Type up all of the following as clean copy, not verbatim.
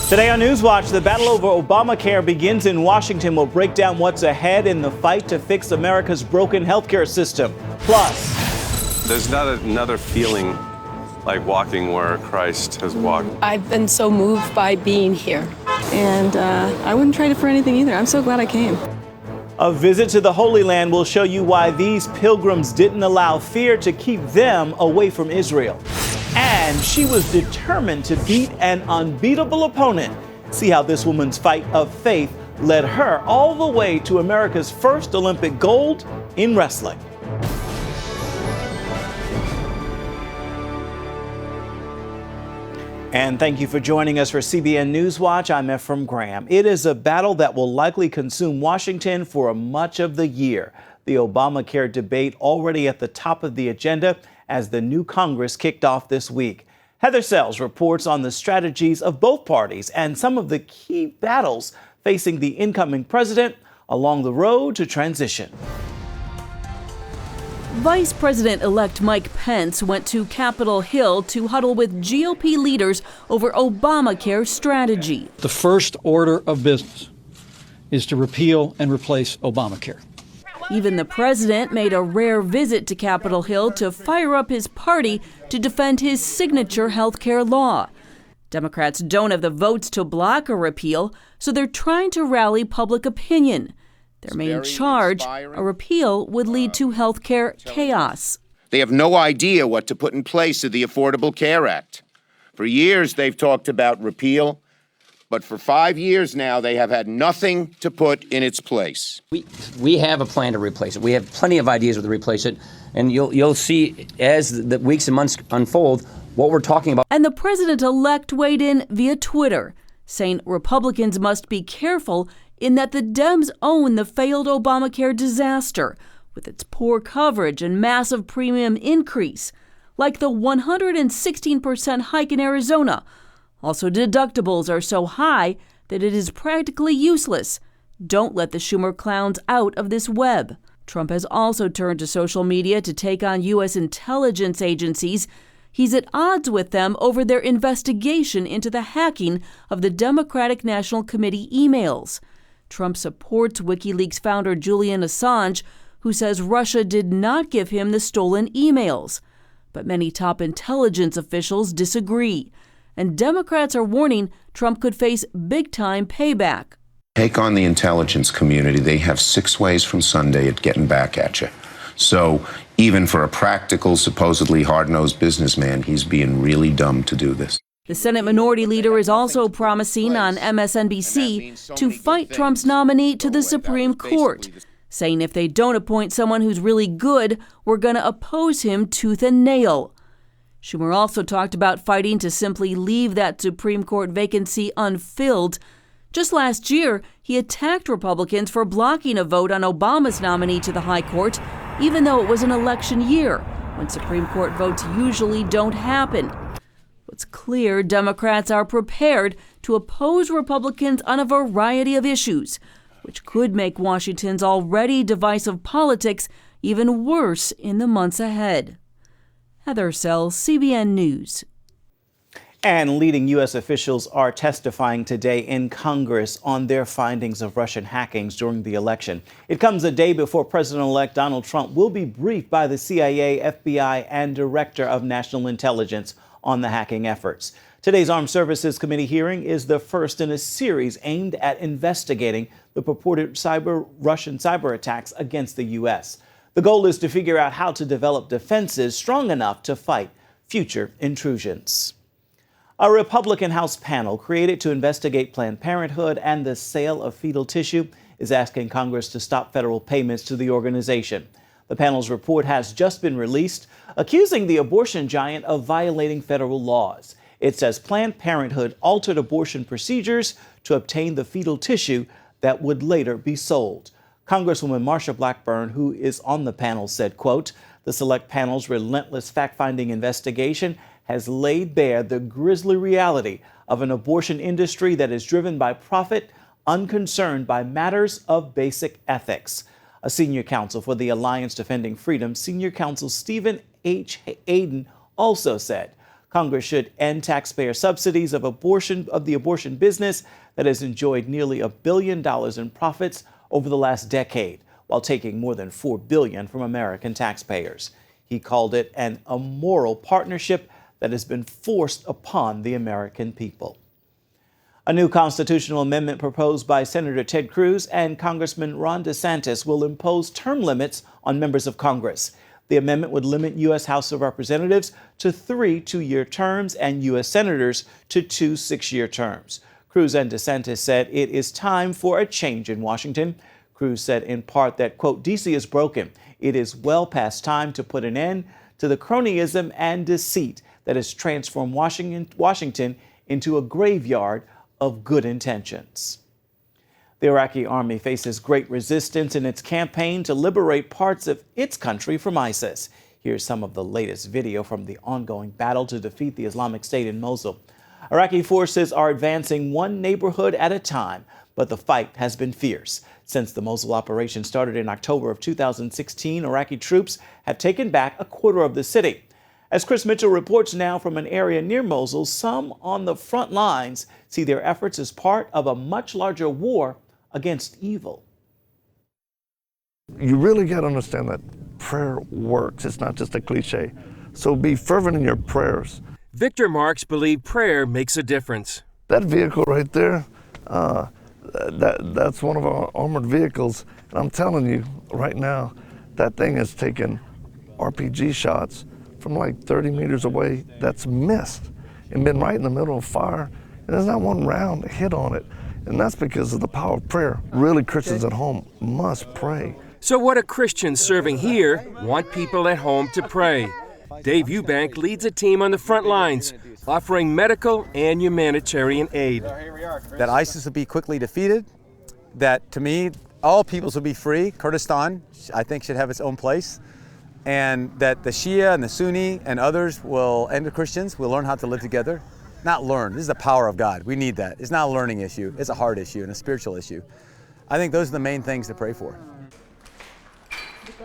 Today on NewsWatch, the battle over Obamacare begins in Washington. We'll break down what's ahead in the fight to fix America's broken healthcare system. Plus, there's not another feeling like walking where Christ has walked. I've been so moved by being here. And I wouldn't trade it for anything either. I'm so glad I came. a visit to the Holy Land will show you why these pilgrims didn't allow fear to keep them away from Israel. And she was determined to beat an unbeatable opponent. See how this woman's fight of faith led her all the way to America's first Olympic gold in wrestling. And thank you for joining us for CBN NewsWatch. I'm Ephraim Graham. It is a battle that will likely consume Washington for much of the year. The Obamacare debate already at the top of the agenda as the new Congress kicked off this week. Heather Sells reports on the strategies of both parties and some of the key battles facing the incoming president along the road to transition. Vice President-elect Mike Pence went to Capitol Hill to huddle with GOP leaders over Obamacare strategy. The first order of business is to repeal and replace Obamacare. Even the president made a rare visit to Capitol Hill to fire up his party to defend his signature health care law. Democrats don't have the votes to block a repeal, so they're trying to rally public opinion. Their main charge, a repeal would lead to health care chaos. They have no idea what to put in place of the Affordable Care Act. For years, they've talked about repeal, but for 5 years now, they have had nothing to put in its place. We have a plan to replace it. We have plenty of ideas to replace it, and you'll see as the weeks and months unfold what we're talking about. And the president-elect weighed in via Twitter, saying Republicans must be careful in that the Dems own the failed Obamacare disaster with its poor coverage and massive premium increase, like the 116% hike in Arizona. Also, deductibles are so high that it is practically useless. Don't let the Schumer clowns out of this web. Trump has also turned to social media to take on U.S. intelligence agencies. He's at odds with them over their investigation into the hacking of the Democratic National Committee emails. Trump supports WikiLeaks founder Julian Assange, who says Russia did not give him the stolen emails. But many top intelligence officials disagree. And Democrats are warning Trump could face big-time payback. Take on the intelligence community. They have 6 ways from Sunday at getting back at you. So even for a practical, supposedly hard-nosed businessman, he's being really dumb to do this. The Senate Minority Leader is also promising on MSNBC to fight Trump's nominee to the Supreme Court, saying if they don't appoint someone who's really good, we're going to oppose him tooth and nail. Schumer also talked about fighting to simply leave that Supreme Court vacancy unfilled. Just last year, he attacked Republicans for blocking a vote on Obama's nominee to the High Court, even though it was an election year, when Supreme Court votes usually don't happen. It's clear Democrats are prepared to oppose Republicans on a variety of issues, which could make Washington's already divisive politics even worse in the months ahead. Heather Sells, CBN News. And leading U.S. officials are testifying today in Congress on their findings of Russian hackings during the election. It comes a day before President-elect Donald Trump will be briefed by the CIA, FBI, and Director of National Intelligence on the hacking efforts. Today's Armed Services Committee hearing is the first in a series aimed at investigating the purported Russian cyber attacks against the U.S. The goal is to figure out how to develop defenses strong enough to fight future intrusions. A Republican House panel created to investigate Planned Parenthood and the sale of fetal tissue is asking Congress to stop federal payments to the organization. The panel's report has just been released, accusing the abortion giant of violating federal laws. It says Planned Parenthood altered abortion procedures to obtain the fetal tissue that would later be sold. Congresswoman Marsha Blackburn, who is on the panel, said, quote, "The select panel's relentless fact-finding investigation has laid bare the grisly reality of an abortion industry that is driven by profit, unconcerned by matters of basic ethics." A senior counsel for the Alliance Defending Freedom, Senior Counsel Stephen H. Aden, also said Congress should end taxpayer subsidies of the abortion business that has enjoyed nearly $1 billion in profits over the last decade, while taking more than $4 billion from American taxpayers. He called it an immoral partnership that has been forced upon the American people. A new constitutional amendment proposed by Senator Ted Cruz and Congressman Ron DeSantis will impose term limits on members of Congress. The amendment would limit U.S. House of Representatives to 3 two-year terms and U.S. senators to 2 6-year terms. Cruz and DeSantis said it is time for a change in Washington. Cruz said in part that, quote, D.C. is broken. It is well past time to put an end to the cronyism and deceit that has transformed Washington into a graveyard of good intentions. The Iraqi army faces great resistance in its campaign to liberate parts of its country from ISIS. Here's some of the latest video from the ongoing battle to defeat the Islamic State in Mosul. Iraqi forces are advancing one neighborhood at a time, but the fight has been fierce. Since the Mosul operation started in October of 2016, Iraqi troops have taken back a quarter of the city. As Chris Mitchell reports now from an area near Mosul, some on the front lines see their efforts as part of a much larger war against evil. You really got to understand that prayer works. It's not just a cliche. So be fervent in your prayers. Victor Marks believes prayer makes a difference. That vehicle right there, that's one of our armored vehicles. And I'm telling you right now, that thing has taken RPG shots from like 30 meters away that's missed and been right in the middle of fire. And there's not one round hit on it. And that's because of the power of prayer. Really, Christians at home must pray. So what do Christians serving here want people at home to pray? Dave Eubank leads a team on the front lines, offering medical and humanitarian aid. That ISIS will be quickly defeated, that to me, all peoples will be free. Kurdistan, I think, should have its own place. And that the Shia and the Sunni and others and the Christians will learn how to live together. Not learn, this is the power of God. We need that. It's not a learning issue, it's a heart issue and a spiritual issue. I think those are the main things to pray for.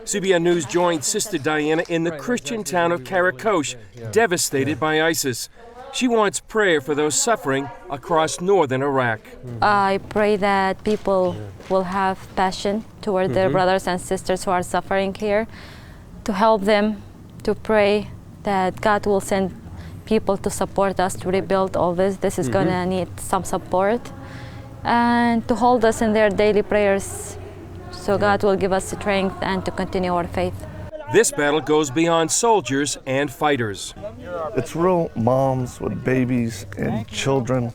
CBN News joined Sister Diana in the Christian town of Karakosh, devastated by ISIS. She wants prayer for those suffering across northern Iraq. I pray that people will have passion toward their brothers and sisters who are suffering here, to help them, to pray that God will send people to support us to rebuild all this. This is going to need some support, and to hold us in their daily prayers so God will give us strength and to continue our faith. This battle goes beyond soldiers and fighters. It's real moms with babies and children.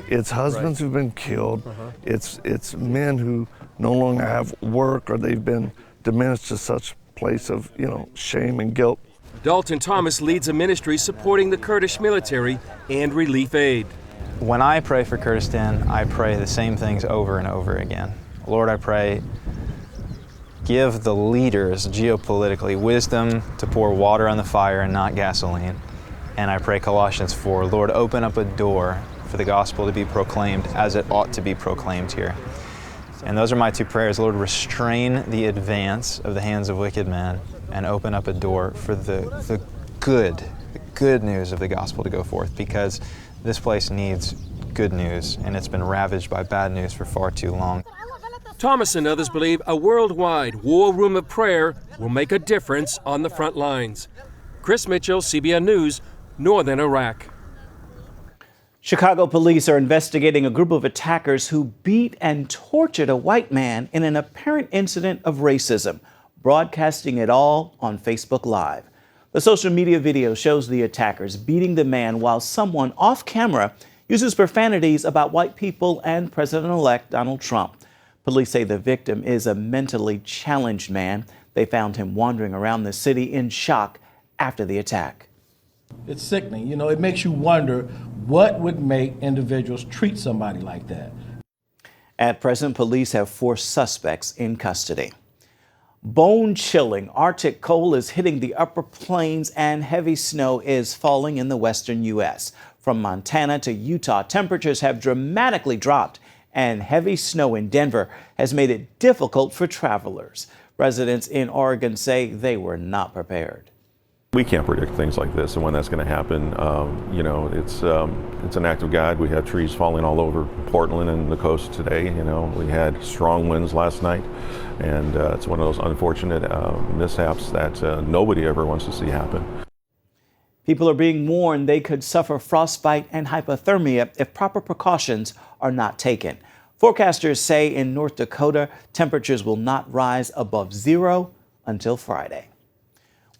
It's husbands who've been killed. It's men who no longer have work, or they've been diminished to such place of, shame and guilt. Dalton Thomas leads a ministry supporting the Kurdish military and relief aid. When I pray for Kurdistan, I pray the same things over and over again. Lord, I pray, give the leaders geopolitically wisdom to pour water on the fire and not gasoline. And I pray Colossians 4, Lord, open up a door for the gospel to be proclaimed as it ought to be proclaimed here. And those are my two prayers. Lord, restrain the advance of the hands of wicked men and open up a door for the good news of the gospel to go forth, because this place needs good news, and it's been ravaged by bad news for far too long. Thomas and others believe a worldwide war room of prayer will make a difference on the front lines. Chris Mitchell, CBN News, Northern Iraq. Chicago police are investigating a group of attackers who beat and tortured a white man in an apparent incident of racism, broadcasting it all on Facebook Live. The social media video shows the attackers beating the man while someone off camera uses profanities about white people and President-elect Donald Trump. Police say the victim is a mentally challenged man. They found him wandering around the city in shock after the attack. It's sickening. It makes you wonder what would make individuals treat somebody like that. At present, police have 4 suspects in custody. Bone-chilling Arctic cold is hitting the upper plains, and heavy snow is falling in the western U.S. From Montana to Utah, temperatures have dramatically dropped, and heavy snow in Denver has made it difficult for travelers. Residents in Oregon say they were not prepared. We can't predict things like this and when that's going to happen. You know, it's an act of God. We had trees falling all over Portland and the coast today. You know, we had strong winds last night, and it's one of those unfortunate mishaps that nobody ever wants to see happen. People are being warned they could suffer frostbite and hypothermia if proper precautions are not taken. Forecasters say in North Dakota, temperatures will not rise above 0 until Friday.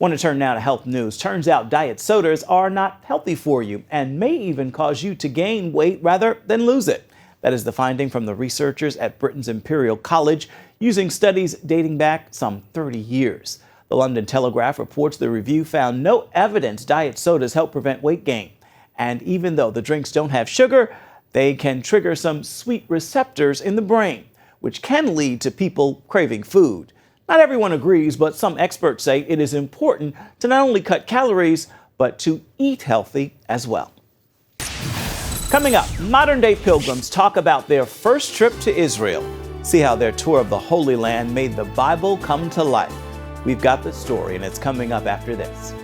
Want to turn now to health news. Turns out diet sodas are not healthy for you and may even cause you to gain weight rather than lose it. That is the finding from the researchers at Britain's Imperial College using studies dating back some 30 years. The London Telegraph reports the review found no evidence diet sodas help prevent weight gain. And even though the drinks don't have sugar, they can trigger some sweet receptors in the brain, which can lead to people craving food. Not everyone agrees, but some experts say it is important to not only cut calories, but to eat healthy as well. Coming up, modern-day pilgrims talk about their first trip to Israel. See how their tour of the Holy Land made the Bible come to life. We've got the story, and it's coming up after this.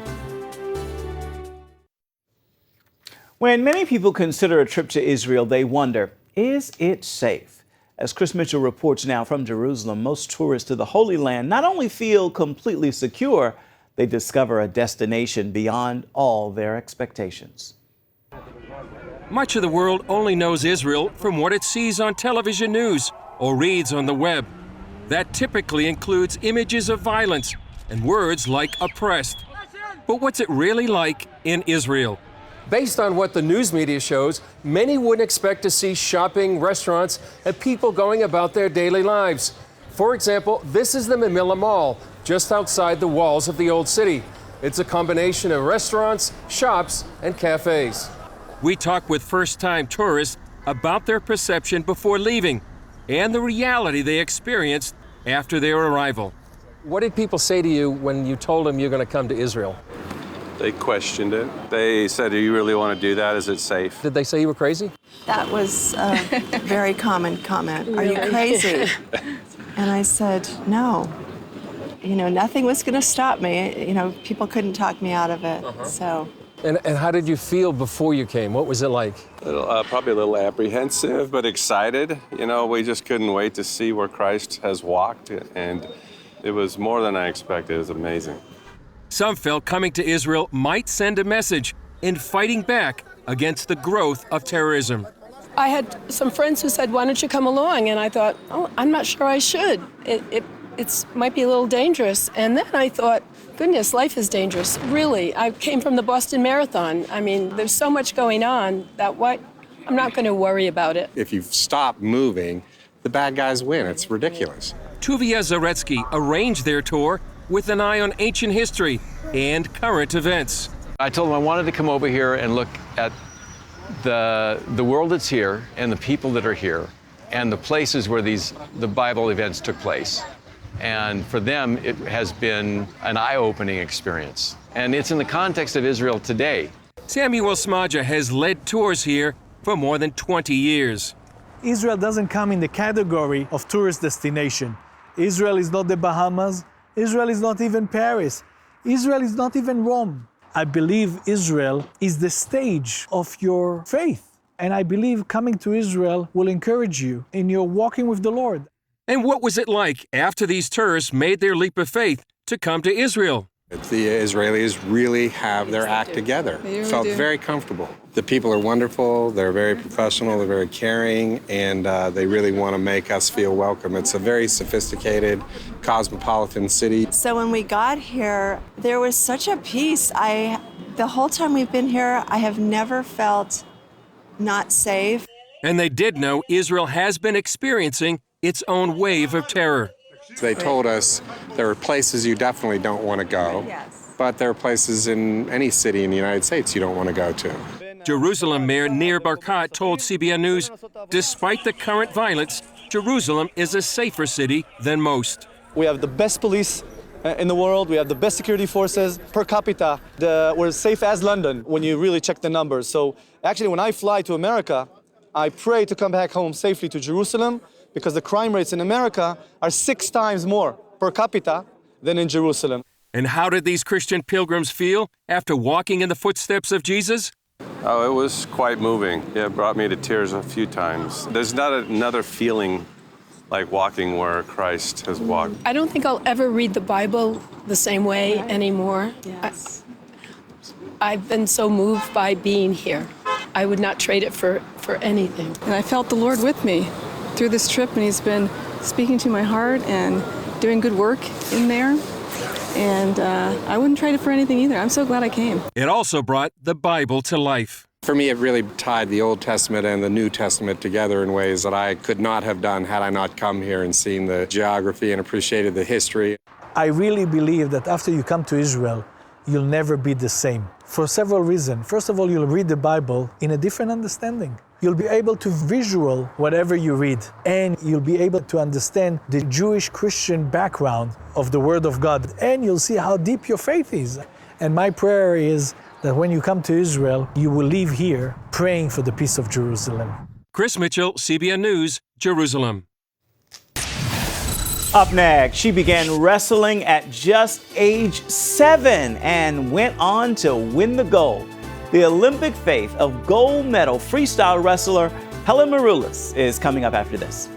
When many people consider a trip to Israel, they wonder, is it safe? As Chris Mitchell reports now from Jerusalem, most tourists to the Holy Land not only feel completely secure, they discover a destination beyond all their expectations. Much of the world only knows Israel from what it sees on television news or reads on the web. That typically includes images of violence and words like oppressed. But what's it really like in Israel? Based on what the news media shows, many wouldn't expect to see shopping, restaurants, and people going about their daily lives. For example, this is the Mamilla Mall, just outside the walls of the old city. It's a combination of restaurants, shops, and cafes. We talk with first-time tourists about their perception before leaving and the reality they experienced after their arrival. What did people say to you when you told them you're going to come to Israel? They questioned it. They said, do you really want to do that? Is it safe? Did they say you were crazy? That was a very common comment. Are you crazy? And I said, no. You know, nothing was going to stop me. You know, people couldn't talk me out of it. So. And how did you feel before you came? What was it like? Probably a little apprehensive, but excited. You know, we just couldn't wait to see where Christ has walked, and it was more than I expected. It was amazing. Some felt coming to Israel might send a message in fighting back against the growth of terrorism. I had some friends who said, why don't you come along? And I thought, oh, I'm not sure I should. It might be a little dangerous. And then I thought, goodness, life is dangerous. Really, I came from the Boston Marathon. I mean, there's so much going on that I'm not going to worry about it. If you stop moving, the bad guys win. It's ridiculous. Tuvia Zaretsky arranged their tour with an eye on ancient history and current events. I told them I wanted to come over here and look at the world that's here and the people that are here and the places where the Bible events took place. And for them, it has been an eye-opening experience. And it's in the context of Israel today. Samuel Smaja has led tours here for more than 20 years. Israel doesn't come in the category of tourist destination. Israel is not the Bahamas. Israel is not even Paris. Israel is not even Rome. I believe Israel is the stage of your faith. And I believe coming to Israel will encourage you in your walking with the Lord. And what was it like after these tourists made their leap of faith to come to Israel? The Israelis really have their act together. They Felt do. very comfortable. The people are wonderful, they're very professional, they're very caring, and they really want to make us feel welcome. It's a very sophisticated, cosmopolitan city. So when we got here, there was such a peace. The whole time we've been here, I have never felt not safe. And they did know Israel has been experiencing its own wave of terror. They told us there are places you definitely don't want to go, but there are places in any city in the United States you don't want to go to. Jerusalem Mayor Nir Barkat told CBN News, despite the current violence, Jerusalem is a safer city than most. We have the best police in the world. We have the best security forces. Per capita, we're safe as London when you really check the numbers. So actually, when I fly to America, I pray to come back home safely to Jerusalem, because the crime rates in America are 6 times more per capita than in Jerusalem. And how did these Christian pilgrims feel after walking in the footsteps of Jesus? Oh, it was quite moving. Yeah, it brought me to tears a few times. There's not another feeling like walking where Christ has walked. I don't think I'll ever read the Bible the same way anymore. Yes. I've been so moved by being here. I would not trade it for anything. And I felt the Lord with me through this trip, and He's been speaking to my heart and doing good work in there. And I wouldn't trade it for anything either. I'm so glad I came. It also brought the Bible to life. For me, it really tied the Old Testament and the New Testament together in ways that I could not have done had I not come here and seen the geography and appreciated the history. I really believe that after you come to Israel, you'll never be the same. For several reasons. First of all, you'll read the Bible in a different understanding. You'll be able to visual whatever you read, and you'll be able to understand the Jewish Christian background of the Word of God, and you'll see how deep your faith is. And my prayer is that when you come to Israel, you will leave here praying for the peace of Jerusalem. Chris Mitchell, CBN News, Jerusalem. Up next, she began wrestling at just age 7 and went on to win the gold. The Olympic faith of gold medal freestyle wrestler Helen Maroulis is coming up after this.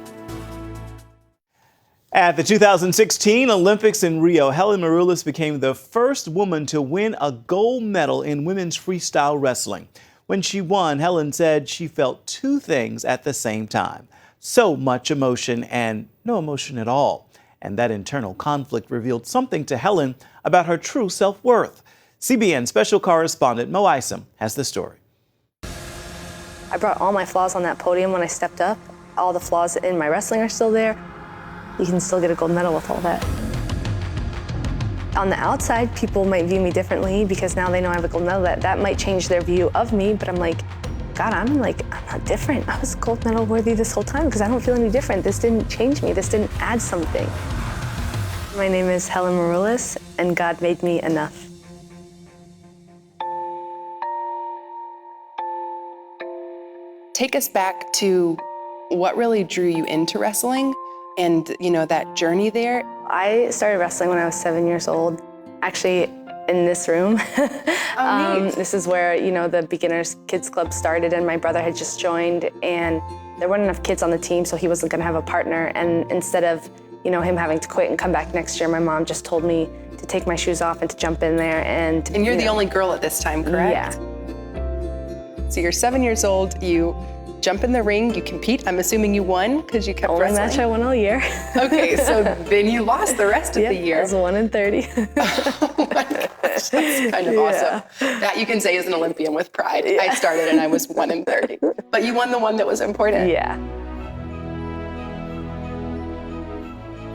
At the 2016 Olympics in Rio, Helen Maroulis became the first woman to win a gold medal in women's freestyle wrestling. When she won, Helen said she felt two things at the same time: so much emotion and no emotion at all. And that internal conflict revealed something to Helen about her true self-worth. CBN special correspondent Mo Isom has the story. I brought all my flaws on that podium when I stepped up. All the flaws in my wrestling are still there. You can still get a gold medal with all that. On the outside, people might view me differently because now they know I have a gold medal. That might change their view of me, but I'm like, God, I'm not different. I was gold medal worthy this whole time because I don't feel any different. This didn't change me. This didn't add something. My name is Helen Maroulis, and God made me enough. Take us back to what really drew you into wrestling and, that journey there. I started wrestling when I was 7 years old, actually in this room. This is where, the Beginners Kids Club started, and my brother had just joined, and there weren't enough kids on the team, so he wasn't gonna have a partner. And instead of, him having to quit and come back next year, my mom just told me to take my shoes off and to jump in there. And you're the only girl at this time, correct? Yeah. So you're 7 years old, you jump in the ring, you compete. I'm assuming you won because you kept Only wrestling. match I won all year. Okay, so then you lost the rest of the year. I was 1 in 30. Oh my gosh, that's kind of awesome. That you can say as an Olympian with pride. Yeah. I started and I was 1 in 30. But you won the one that was important. Yeah.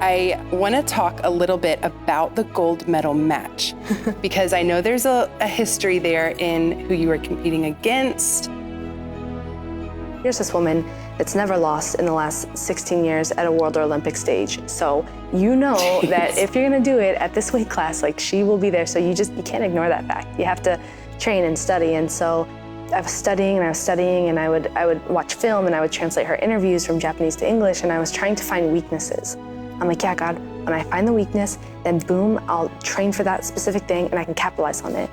I want to talk a little bit about the gold medal match because I know there's a history there in who you were competing against. Here's this woman that's never lost in the last 16 years at a World or Olympic stage. So that if you're gonna do it at this weight class, she will be there. So you can't ignore that fact. You have to train and study. And so I was studying and I would watch film and I would translate her interviews from Japanese to English, and I was trying to find weaknesses. I'm like, yeah, God, when I find the weakness, then boom, I'll train for that specific thing and I can capitalize on it.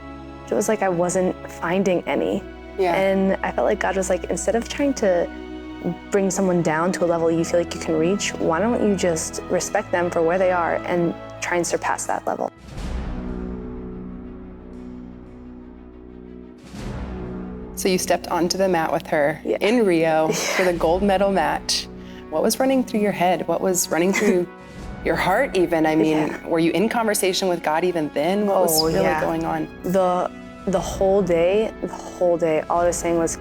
It was like I wasn't finding any. Yeah. And I felt like God was like, instead of trying to bring someone down to a level you feel like you can reach, why don't you just respect them for where they are and try and surpass that level? So you stepped onto the mat with her in Rio for the gold medal match. What was running through your head? What was running through your heart even? I mean, were you in conversation with God even then? What was really going on? The whole day, all I was saying was,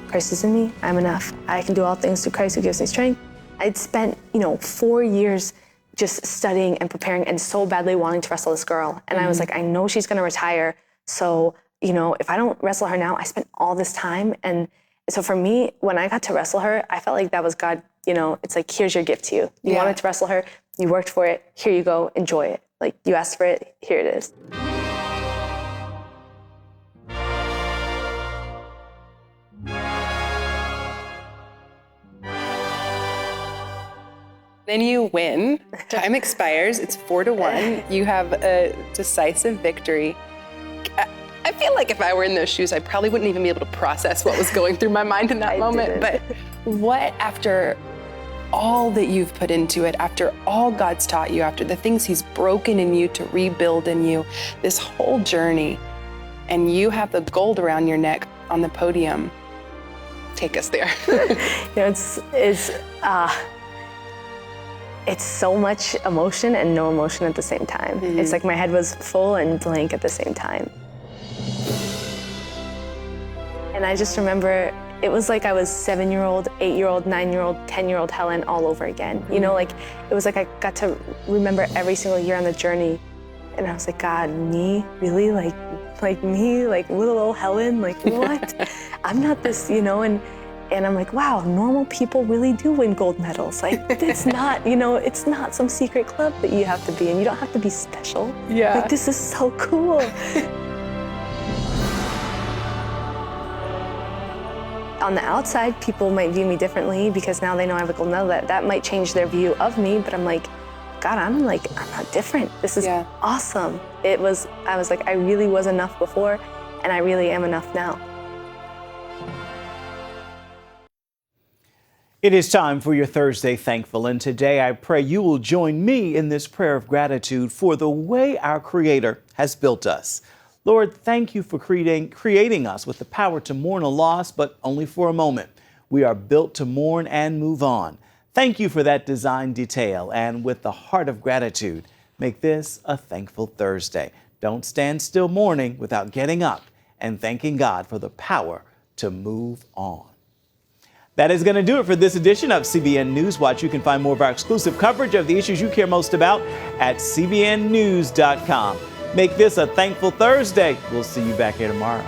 Christ is in me, I'm enough. I can do all things through Christ who gives me strength. I'd spent, 4 years just studying and preparing and so badly wanting to wrestle this girl. And I was like, I know she's gonna retire. So, if I don't wrestle her now, I spent all this time. And so for me, when I got to wrestle her, I felt like that was God, it's like, here's your gift to you. You wanted to wrestle her, you worked for it, here you go, enjoy it. Like, you asked for it, here it is. Then you win. Time expires. It's 4-1. You have a decisive victory. I feel like if I were in those shoes, I probably wouldn't even be able to process what was going through my mind in that moment. But what, after all that you've put into it, after all God's taught you, after the things He's broken in you to rebuild in you, this whole journey, and you have the gold around your neck on the podium, take us there. It's so much emotion and no emotion at the same time. It's like my head was full and blank at the same time. And I just remember it was like I was 7-year-old, 8-year-old, 9-year-old, 10-year-old Helen all over again. You know, like it was like I got to remember every single year on the journey. And I was like, God, me? Really? Like me? Like little Helen? Like what? I'm not this, you know? And I'm like, wow, normal people really do win gold medals. Like it's not, you know, it's not some secret club that you have to be in. You don't have to be special. Yeah. Like this is so cool. On the outside, people might view me differently because now they know I have a gold medal. That might change their view of me, but I'm like, God, I'm not different. This is awesome. I was like, I really was enough before, and I really am enough now. It is time for your Thursday Thankful, and today I pray you will join me in this prayer of gratitude for the way our Creator has built us. Lord, thank you for creating us with the power to mourn a loss, but only for a moment. We are built to mourn and move on. Thank you for that design detail, and with the heart of gratitude, make this a thankful Thursday. Don't stand still mourning without getting up and thanking God for the power to move on. That is going to do it for this edition of CBN NewsWatch. You can find more of our exclusive coverage of the issues you care most about at cbnnews.com. Make this a thankful Thursday. We'll see you back here tomorrow.